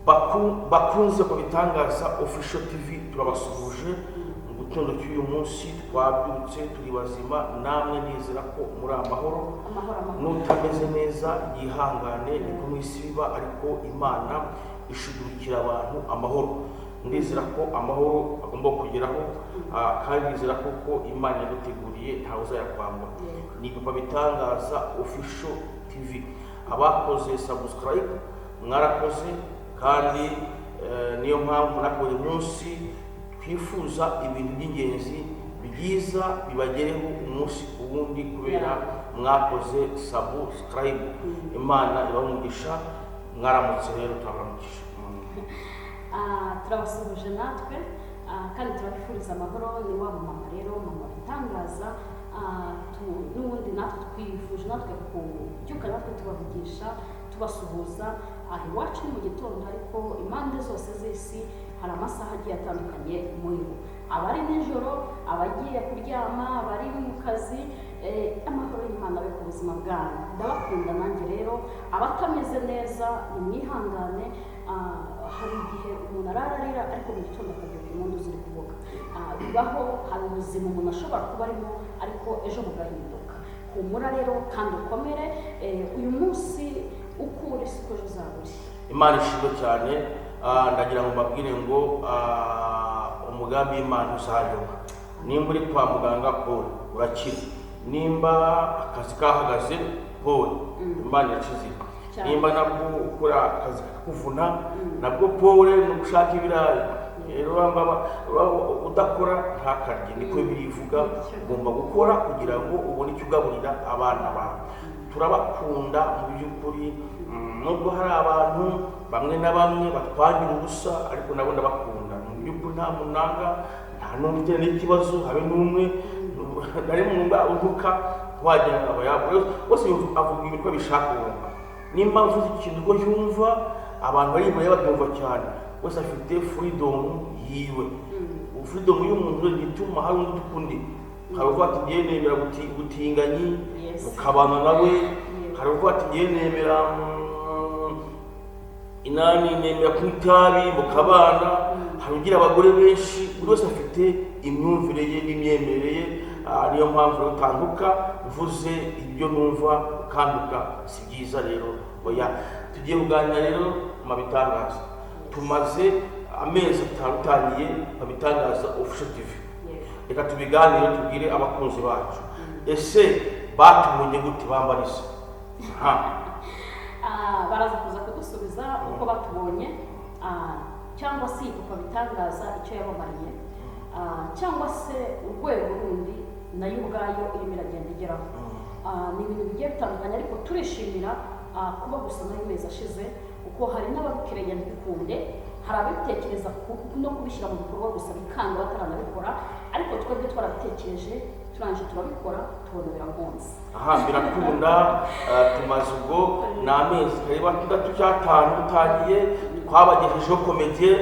bakunze ku bitangaza Official TV turabasuhuje mu gitondo cy'uyu munsi twabyutse turi bazima namwe nizera ko muri amahoro n'utameze neza yihangane niko mu isi biba ariko Imana ishugurikira abantu amahoro ndizera ko amahoro agomba kugeraho kandi nizera ko Imana yaduteguriye ntawe uzayakwambura ni ku bitangaza Official TV abakoze subscribe mwarakoze kandi niyo mpamvu nako buri munsi twifuza ibintu by'ingenzi byiza bibagereho umunsi ku wundi kubera mwakoze subscribe. Imana ibamugisha mwaramutse rero turabaramukisha turabasuhuje natwe kandi turabifuriza amahoro ni wa mama rero mama bitangaza n'ubundi natwe twifuje natwe kubyuka natwe tubavugisha tubasuhuza iwacu mu gitondo ariko impande zose z'isi hari amasaha agiye atandukanye muri bo abari nijoro abagiye kuryama abari mu kazi amahoro y'Imana abe ku buzima bwanyu ndabakunda nanjye rero abatameze neza nimwihangane hari igihe umuntu ararira ariko mu gitondo akabyuka impundu ziri kuvuga bibaho hari ubuzima umuntu ashobora kuba arimo ariko ejo bugahinduka humura rero kandi ukomere uyu munsi uko uri siko ejo uzaba uri. Imana ishimwe cyane ndagira ngo mbabwire ngo umugambi w'Imana uzayoba nimba uri kwa muganga Paul urakira nimba akazi kahagaze Paul Imana yakize nimba nabwo ukora akazi kuvuna nabwo Paul no gushaka ibirayi rero udakora ntakarye niko birivuga ugomba gukora kugira ngo ubone icyo ugaburira abana bawe turabakunda mu by'ukuri nubwo hari abantu bamwe na bamwe batwangira ubusa ariko nabo ndabakunda mu by'ukuri nta munanga nta n'umutera n'ikibazo habe n'umwe nari mu mba uvuka wagira abayabo bose avuga ibintu bishaka wumva nimba uvuze ikintu ko yumva abantu bari imbere babyumva cyane wese afite freedom yiwe freedom y'umuntu gituma hari undi ukundi hari uvuga ati ngiye nemera gutinganyi ukabana nawe hari uvuga ati ngiye nemera inani nemera ku itabi mukabana hari ugira abagore benshi buri wese afite imyumvire ye n'imyemerere ye niyo mpamvu utanduka uvuze ibyo numva ukanduka si byiza rero oya tugiye kuganira rero mu bitangaza tumaze amezi atandukanye mu bitangaza Official TV reka tubiganire tubwire abakunzi bacu ese batumunye gute bambariza baraza kuza kudusubiza uko batubonye cyangwa se uko bitangaza icyo yabamariye cyangwa se urwego rundi nayo ubwayo irimo iragenda igeraho ni ibintu bigiye bitandukanye ariko turishimira kuba gusa nayo mezi ashize kuko hari n'ababikireye ntibikunde hari ababitekereza no kubishyira mu bikorwa gusa bikanga bataranabikora ariko twebwe twarabitekereje turangije turabikora tubona birakunze birakunda tumaze ubwo ni amezi karibu atandatu cy'atanu dutangiye twabagejejeho komediye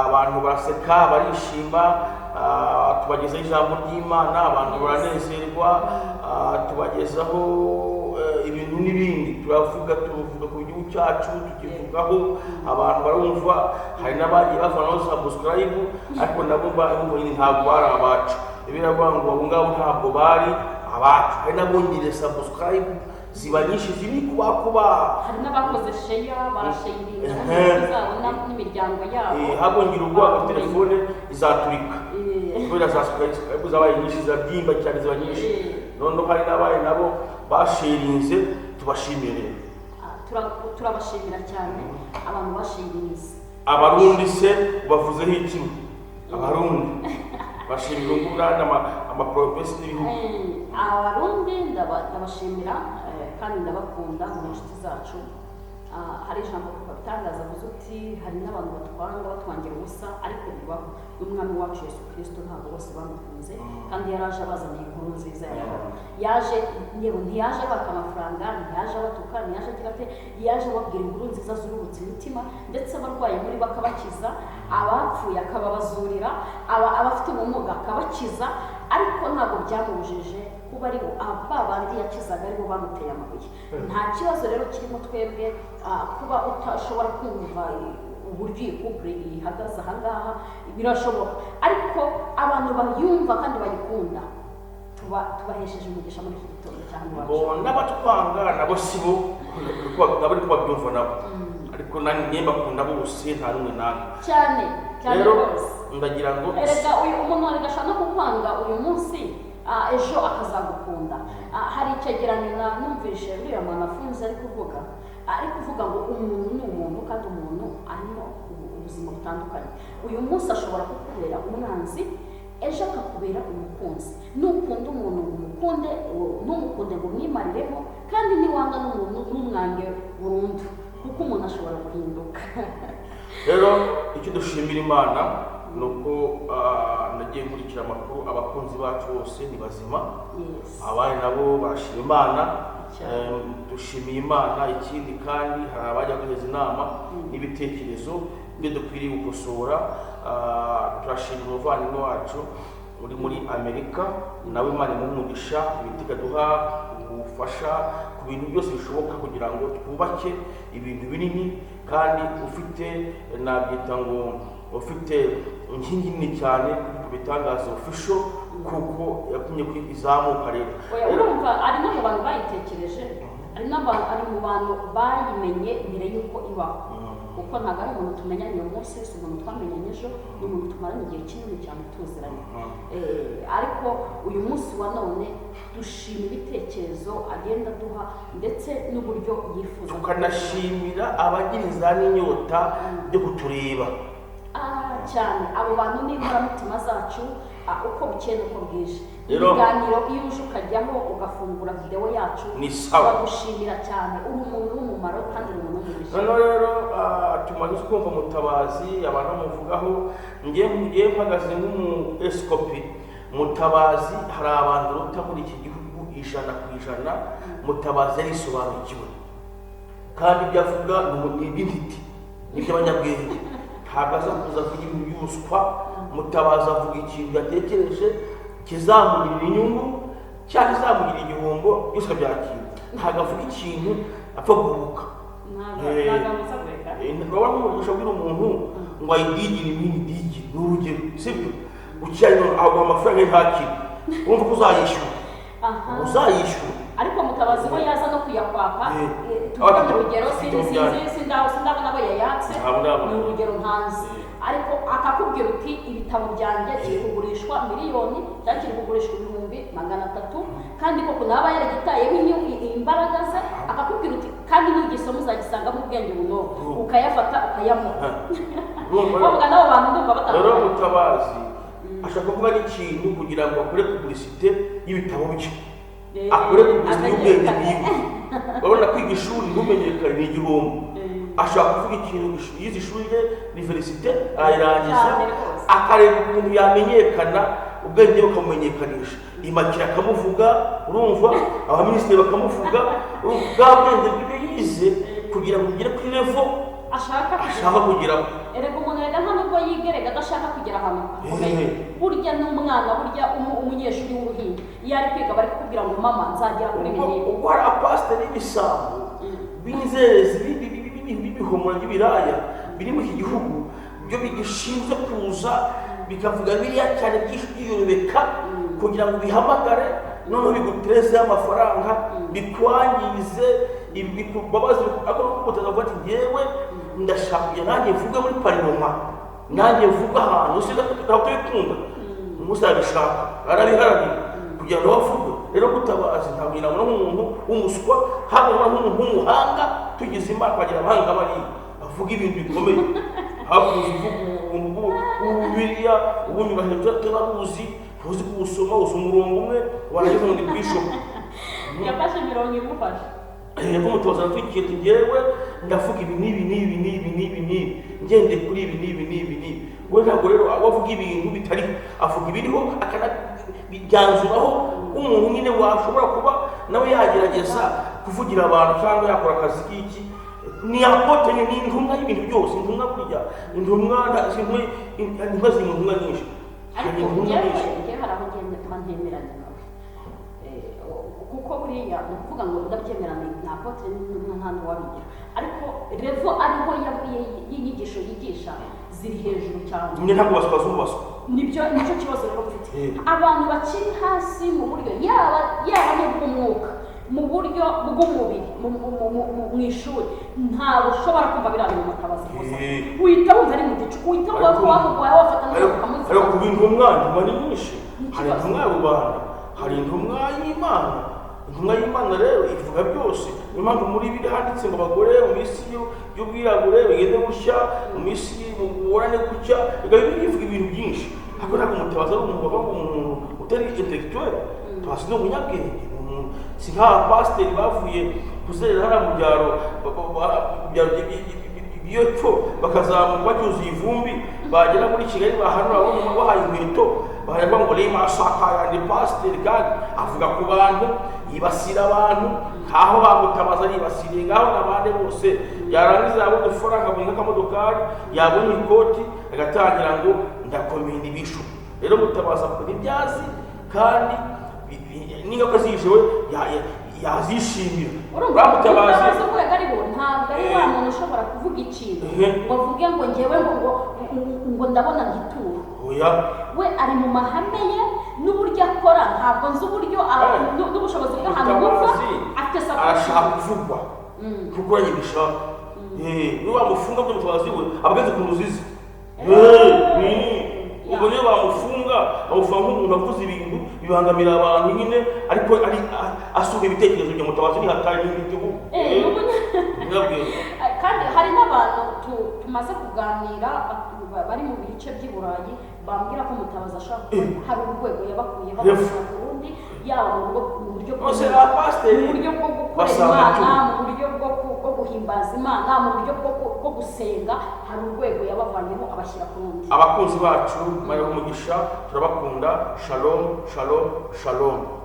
abantu baraseka barishima tubagezaho ijambo ry'Imana abantu baranezerwa tubagezaho ibintu n'ibindi tuvuga ku gihugu cyacu tukivugaho abantu barumva hari n'abagiye bavanaho subscribe ariko nabo ntabwo bari abacu biravuga ngo abo ngabo ntabwo bari abacu hari n'abongere subscribe ziba nyinshi ziri kuba hari n'abakoze share barashayiringa n'imiryango yabo habongera ubwo telefone izaturika kubera subscribe zabaye nyinshi zabyimba cyane ziba nyinshi noneho hari n'abari nabo bashirinze tubashimire turabashimira cyane abantu bashirinze abarundi se bavuzeho iki abarundi bashimira ngurana amaprovinsi n'ibihugu abarundi ndabashimira kandi ndabakunda mu nshuti zacu hari ijambo bitangaza avuze uti hari n'abantu batwangira ubusa ariko bibaho n'umwami wacu Yesu Kristo ntabwo bose bamukunze kandi yaraje abazaniye inkuru nziza yaje ntiyaje abaka amafaranga ntiyaje abatuka ntiyaje agira ate yaje ababwira inkuru nziza zurubutse imitima ndetse abarwayi muri bakabakiza abapfuye akababazurira abafite ubumuga akabakiza ariko ntabwo byamubujije kuba ari ba bandi yakizaga aribo bamuteye amabuye. Nta kibazo rero kirimo twebwe kuba utashobora kumva uburyo iyi couple ihagaze ahangaha, birashoboka, ariko abantu bayumva kandi bayikunda tubahesheje umugisha muri iki gitondo cyane iwacu. N'abatwanga nabo sibo nabo ariko babyumva nabo, ariko nanjye mbakunda bose nta n'umwe namwe cyane rero rwose. ndagira ngo erega uyu umuntu arigashaka no kukwanga uyu munsi ejo akazagukunda. Hari icyegeranyo numvise uriya muntu afunze ari kuvuga ngo umuntu ni umuntu kandi umuntu arimo ubuzima butandukanye. Uyu munsi ashobora kukubera umwanzi, ejo akakubera umukunzi. Nukunda umuntu ngo umukunde, numukunde ngo umwimariremo, kandi niwanga n'umuntu n'umwange burundu, kuko umuntu ashobora guhinduka. rero icyo dushimira Imana ni uko nagiye nkurikira amakuru, abakunzi bacu bose ni bazima, abandi nabo barashima Imana. Dushimiye Imana. Ikindi kandi hari abajya guheza inama n'ibitekerezo ibyo dukwiriye gukosora. Turashimira umuvandimwe wacu uri muri Amerika, nawe Imana imumugisha ibiti ikaduha ubufasha ku bintu byose bishoboka kugira ngo twubake ibintu binini, kandi ufite nabyita ngo ufite inkingi nini cyane ku bitangaza official, kuko yatumye izamuka. Rero urumva ari no mu bantu bayitekereje, ari mu bantu bayimenye mbere y'uko ibaho, kuko ntabwo ari umuntu tumenyanye uyu munsi, si umuntu twamenyanye ejo, ni umuntu tumaranye igihe kinini cyane tuziranye. Ariko uyu munsi wa none dushima ibitekerezo agenda duha ndetse n'uburyo yifuza, tukanashimira abagira n'inyota byo kutureba cyane. Abo bantu ni inkoramutima zacu, uko bukeye n'uko bwije. Ibiganiro iyo uje ukajyaho ugafungura videwo yacu, turagushimira cyane. Uri umuntu w'umumaro kandi uri umuntu w'umugisha. Noneho rero tumaze kumva Mutabazi abantu bamuvugaho, ngiye mpagaze nk'umu-esikopi. Mutabazi hari abantu ruta muri iki gihugu 100%. Mutabazi yarisobanukiwe, kandi ibyo avuga ni iby'intiti, ni iby'abanyabwenge, ntabwo aza kuza kugira ibintu by'ubuswa. Mutabazi avuga ikintu yatekereje kizamugirira inyungu cyangwa kizamugirira igihombo, byose akabyakira. Ntabwo avuga ikintu apfa guhubuka. Urabona nk'umugisha abwira umuntu ngo ayidigire ibindi digire, ni urugero, sibyo? Ukiyanye aguha amafaranga ntakire, wumva ko uzayishyura. Ariko Mutabazi we yaza no kuyakwaka, tuvuga mu rugero sindabona abo yayatse, ni urugero ntanzi, ariko akakubwira uti ibitabo byanjye kiri kugurishwa miliyoni cyangwa kiri kugurishwa 300,000, kandi koko naba yaragitayeho imbaraga ze, akakubwira uti kandi n'ugisoma uzagisangamo ubwenge buno, ukayafata ukayamuha. Bavuga n'abo bantu ndumva batandukanye. Rero Mutabazi ashaka kuvuga n'ikintu kugira ngo akore publicité y'ibitabo bye, akore publicité y'ubwenge bwiwe. Urabona kwiga ishuri ntumenyekane ni igihombo. Ashaka kuvuga ikintu yize ishuri rye université arayirangiza, akareba ukuntu yamenyekana, ubwenge bukamumenyekanisha, imakira akamuvuga, urumva abaminisitiri bakamuvuga, bwa bwenge bw'ibyo yize kugira ngo ugere kuri level ashaka kugeraho. Erega umuntu rega nta nubwo yigerega adashaka kugera ahantu hakomeye. Burya n'umwana, burya umunyeshuri w'uruhinja iyo ari kwiga bari kukubwira ngo mama nzagera kuri bibiri. Ubwo hari apasiteri n'ibisambo b'inzerezi b'ibihomora by'ibiraya biri mu iki gihugu, byo bigishinzwe kuza bikavuga biriya cyane byiyubeka kugira ngo bihamagare, noneho bigutereze amafaranga, bikwangize, bikubabaze. Ariko utazavuga ati ngewe ndashaka kujya nanjye mvuga muri parinoma, nanjye mvuga ahantu ntabwo tubikunda. Umunsi arabishaka arabiharanira kugira ngo bavuge. Rero Mutabazi ntabwo yinabona nk'umuntu w'umuswa, haba nk'umuntu w'umuhanga, tugize Imana bagira abahanga bari bavuga ibintu bikomeye. Hakuze uvuga Bibiliya, ubundi urabuzi, uzi kuwusoma, uzi umurongo umwe, warangiza ngo ni bishop. Yafashe imirongo imufasha. Rero Mutabazi aratwikira ati ngewe ndavuga ibi n'ibi, ngende kuri ibi. We ntabwo rero avuga ibintu bitari, avuga ibiriho akanabyanzuraho. Umuntu nyine washobora kuba nawe yagerageza kuvugira abantu cyangwa yakora akazi k'iki, ni apote, ni intumwa y'ibintu byose. Intumwa burya intumwa ziri mu ntumwa nyinshi. ariko njyewe hari aho ntemeranya nawe kuko buriya ni ukuvuga ngo ndabyemeranya na apotre n'umwana wabigira ariko revo ariho y'inyigisho yigisha ziri hejuru cyane nyine ntabwo basubazwa nicyo kibazo rero mfite abantu bakiri hasi mu buryo yaba n'ubw'umwuka mu buryo bw'umubiri mu ishuri ntabwo ushobora kumva biriya mu Mutabazi gusa uhita wumva ari mu gicuku uhita wumva ko wamugoye wafata n'uko ukamuzi ariko kuba intumwa ni nyinshi hari intumwa ya rubanda hari intumwa y'Imana intumwa y'Imana rero ivuga byose niyo mpamvu muri biri handitse ngo abagore mu minsi y'ubwirabure bigende gushya mu minsi mugorane gucya bivuga ibintu byinshi ariko ntabwo Mutabazi ari umuntu wava umuntu utari intellectuel Mutabazi ni umunyabwenge si nk'aba pasiteri bavuye kuzerera hariya mu byaro iyo cyo bakazamuka bacyuzuye ivumbi bagera muri Kigali bahanura bahaye inkweto bareba ngo rema ashaka yandi pasiteri kandi avuga ku bantu yibasira abantu nkaho bamutabaza yibasiriye ngaho n'abandi bose yarangiza yabona udufaranga muri nk'akamodokari yabona ikoti agatangira ngo ndakomenda ibisho rero Mutabazi akora ibyazi kandi n'ingaruka zijewe yazishimira Mutabazi ko yagaribo ntabwo ari wa muntu ushobora kuvuga ikintu ngo avuge ngo njyewe ngo ndabona gituro we ari mu mahame ye n'uburyo akora ntabwo nzi uburyo n'ubushobozi bw'ahantu buva afite arashaka kuvugwa kuko yibishaka niwamufunga byo Mutabazi we abageze ku ruzizi ubwo niyo bamufunga nk'umuntu avuze ibintu bibangamira abantu nyine ariko ari asuka ibitekerezo bya Mutabazi uri hatari n'ibitugu kandi hari n'abantu tumaze kuganira bari mu bice by'i Burayi bambwira ko Mutabazi ashaka hari urwego yabakuye bakashyira ku rundi yaba mu buryo bwo gukora Imana mu buryo bwo guhimbaza Imana mu buryo bwo gusenga hari urwego yabavanyemo abashyira ku rundi abakunzi bacu bari umugisha turabakunda shalom shalom shalom